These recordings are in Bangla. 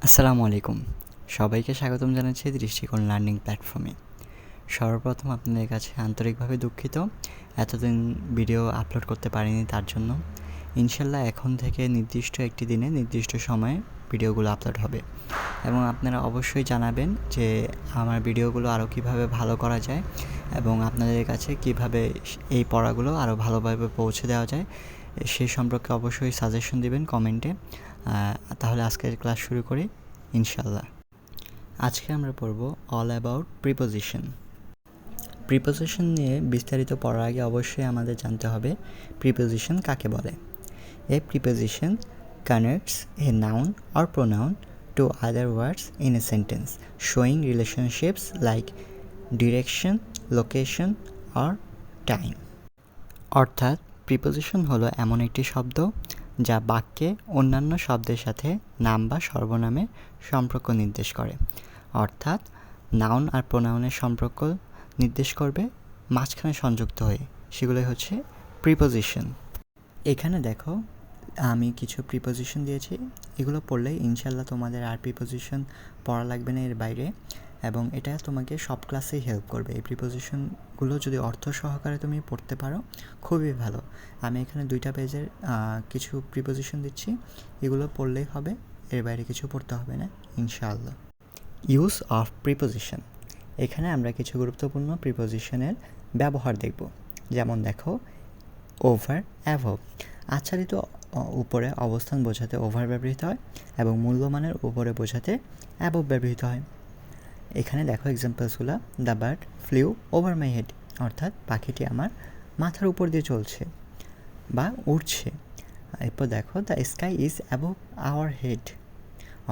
আসসালামু আলাইকুম। সবাইকে স্বাগতম জানাচ্ছি দৃষ্টিকোণ লার্নিং প্ল্যাটফর্মে। সর্বপ্রথম আপনাদের কাছে আন্তরিকভাবে দুঃখিত এতদিন ভিডিও আপলোড করতে পারিনি তার জন্য। ইনশাল্লাহ এখন থেকে নির্দিষ্ট একটি দিনে নির্দিষ্ট সময়ে ভিডিওগুলো আপলোড হবে এবং আপনারা অবশ্যই জানাবেন যে আমার ভিডিওগুলো আরও কীভাবে ভালো করা যায় এবং আপনাদের কাছে কীভাবে এই পড়াগুলো আরও ভালোভাবে পৌঁছে দেওয়া যায় সেই সম্পর্কে অবশ্যই সাজেশন দিবেন কমেন্টে। তাহলে আজকের ক্লাস শুরু করি ইনশাল্লাহ। আজকে আমরা পড়ব অল অ্যাবাউট প্রিপোজিশন। প্রিপোজিশন নিয়ে বিস্তারিত পড়ার আগে অবশ্যই আমাদের জানতে হবে প্রিপোজিশন কাকে বলে। A preposition connects a noun or pronoun to other words in a sentence, showing relationships like direction, location or time. অর্থাৎ প্রিপোজিশন হলো এমন একটি শব্দ যা বাক্যে অন্যান্য শব্দের সাথে নাম বা সর্বনামের সম্পর্ক নির্দেশ করে। অর্থাৎ নাউন আর প্রোনাউনের সম্পর্ক নির্দেশ করবে মাঝখানে সংযুক্ত হয়ে, সেগুলোই হচ্ছে প্রিপোজিশন। এখানে দেখো আমি কিছু প্রিপোজিশন দিয়েছি, এগুলো পড়লেই ইনশাল্লাহ তোমাদের আর প্রিপোজিশন পড়া লাগবে না এর বাইরে, এবং এটা তোমাকে সব ক্লাসেই হেল্প করবে। এই প্রিপোজিশনগুলো যদি অর্থ সহকারে তুমি পড়তে পারো খুবই ভালো। আমি এখানে 2টা পেজের কিছু প্রিপোজিশন দিচ্ছি, এগুলো পড়লেই হবে, এর বাইরে কিছু পড়তে হবে না ইনশাআল্লাহ। ইউজ অফ প্রিপোজিশন, এখানে আমরা কিছু গুরুত্বপূর্ণ প্রিপোজিশনের ব্যবহার দেখব। যেমন দেখো ওভার, অ্যাভব। আচ্ছাদিত উপরে অবস্থান বোঝাতে ওভার ব্যবহৃত হয় এবং মূল্যমানের উপরে বোঝাতে অ্যাবভ ব্যবহৃত হয়। এখানে দেখো এক্সাম্পলসগুলো, the bird flew over my head, অর্থাৎ পাখিটি আমার মাথার উপর দিয়ে চলছে বা উড়ছে। এরপর দেখো the sky is above our head,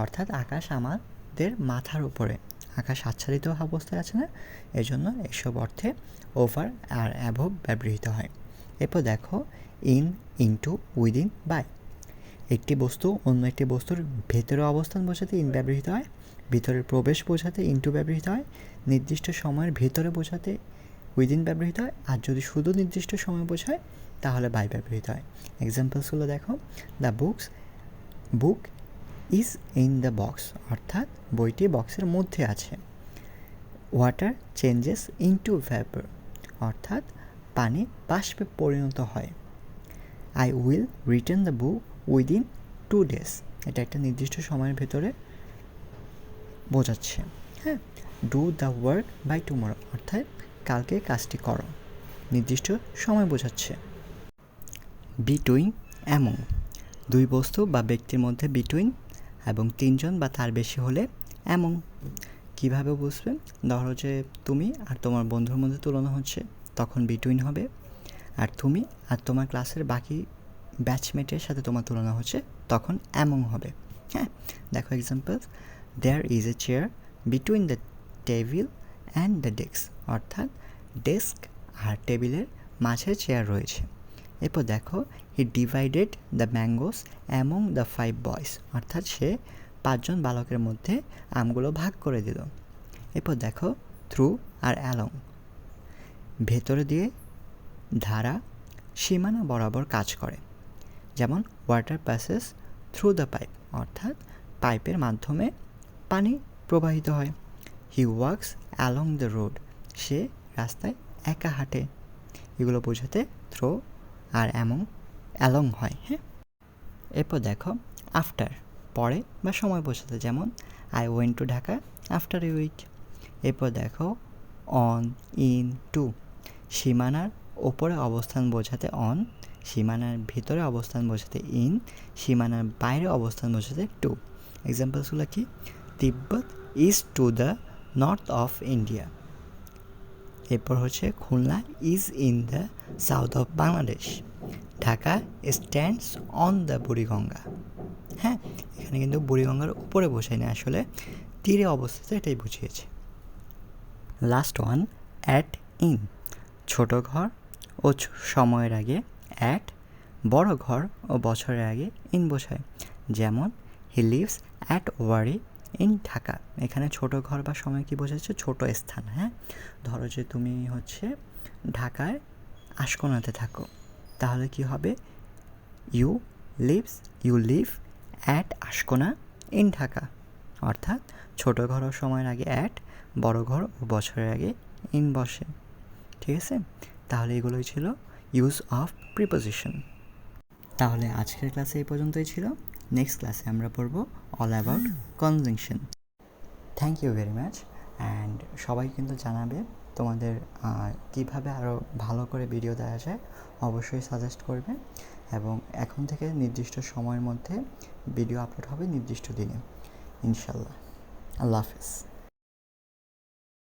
অর্থাৎ আকাশ আমাদের মাথার উপরে, আকাশ আচ্ছাদিত অবস্থায় আছে না, এই জন্য এসব অর্থে ওভার আর অ্যাবভ ব্যবহৃত হয়। এরপর দেখো ইন, ইনটু, উইদিন, বাই। একটি বস্তু অন্য একটি বস্তুর ভেতরে অবস্থান বোঝাতে ইন ব্যবহৃত হয়, ভিতরের প্রবেশ বোঝাতে ইনটু ব্যবহৃত হয়, নির্দিষ্ট সময়ের ভিতরে বোঝাতে উইদিন ব্যবহৃত হয়, আর যদি শুধু নির্দিষ্ট সময় বোঝায় তাহলে বাই ব্যবহৃত হয়। এক্সাম্পলসগুলো দেখো, the book is in the box, অর্থাৎ বইটি বক্সের মধ্যে আছে। ওয়াটার চেঞ্জেস ইনটু ভ্যাপর, অর্থাৎ পানি বাষ্পে পরিণত হয়। I will return the book within 2 days, এটা একটা নির্দিষ্ট সময়ের ভেতরে বোঝাচ্ছে। হ্যাঁ, do the work by tomorrow, অর্থাৎ কালকে কাজটি করো, নির্দিষ্ট সময় বোঝাচ্ছে। বিটুইন, এমন। দুই বস্তু বা ব্যক্তির মধ্যে বিটুইন এবং 3 জন বা তার বেশি হলে এমন। কিভাবে বুঝবে? ধরো যে তুমি আর তোমার বন্ধুর মধ্যে তুলনা হচ্ছে, তখন বিটুইন হবে, আর তুমি আর তোমার ক্লাসের বাকি ব্যাচমেটের সাথে তোমার তুলনা হচ্ছে, তখন এমন হবে। হ্যাঁ, দেখো example, there is a chair between the table and the desk, অর্থাৎ ডেস্ক আর টেবিলের মাঝে চেয়ার রয়েছে। এরপর দেখো he divided the mangoes among the 5 boys, অর্থাৎ সে 5 জন বালকের মধ্যে আমগুলো ভাগ করে দিল। এরপর দেখো থ্রু আর অ্যালং, ভেতরে দিয়ে, ধারা, সীমানা বরাবর কাজ করে। যেমন water passes through the pipe, অর্থাৎ পাইপের মাধ্যমে পানি প্রবাহিত হয়। হি ওয়াক্স অ্যালং দ্য রোড, সে রাস্তায় একা হাঁটে। এগুলো বোঝাতে থ্রো আর অ্যালং হয়। হ্যাঁ, এরপর দেখো আফটার, পরে বা সময় বোঝাতে, যেমন I went to Dhaka after a week. এরপর দেখো অন, ইন, টু, সীমানার ওপরে অবস্থান বোঝাতে অন, সীমানার ভিতরে অবস্থান বোঝাতে ইন, সীমানার বাইরে অবস্থান বোঝাতে টু। এক্সাম্পলসগুলো কি? Tibet is to the north of India. এরপর হচ্ছে Khulna is in the south of Bangladesh. Dhaka stands on the Buriganga. হ্যাঁ, এখানে কিন্তু বুড়িগঙ্গার উপরে বোঝায় না, আসলে তীরে অবস্থিত, এটাই বুঝিয়েছে। লাস্ট ওয়ান, অ্যাট ইন, ছোট ঘর ও সময়ের আগে অ্যাট, বড় ঘর ও বছরের আগে ইন বোঝায়। যেমন he lives at worry in Dhaka, এখানে ছোট ঘর বা সময় কি বোঝাচ্ছে? ছোট স্থান। হ্যাঁ, ধরো যে তুমি হচ্ছে ঢাকায় আশকোনাতে থাকো, তাহলে কি হবে? You live at Ashkona in Dhaka. অর্থাৎ ছোট ঘর ও সময়ের আগে অ্যাট, বড় ঘর ও বছরের আগে ইন বসে। ঠিক আছে, তাহলে এগুলোই ছিল ইউজ অফ প্রিপোজিশন। তাহলে আজকের ক্লাসে এই পর্যন্তই ছিল। নেক্সট ক্লাসে আমরা পড়ব all about conjunction. Thank you very much. And সবাই কিন্তু জানাবে তোমাদের কীভাবে আরও ভালো করে ভিডিও দেওয়া যায়, অবশ্যই সাজেস্ট করবে। এবং এখন থেকে নির্দিষ্ট সময়ের মধ্যে ভিডিও আপলোড হবে নির্দিষ্ট দিনে, ইনশাল্লাহ। আল্লাহ হাফেজ।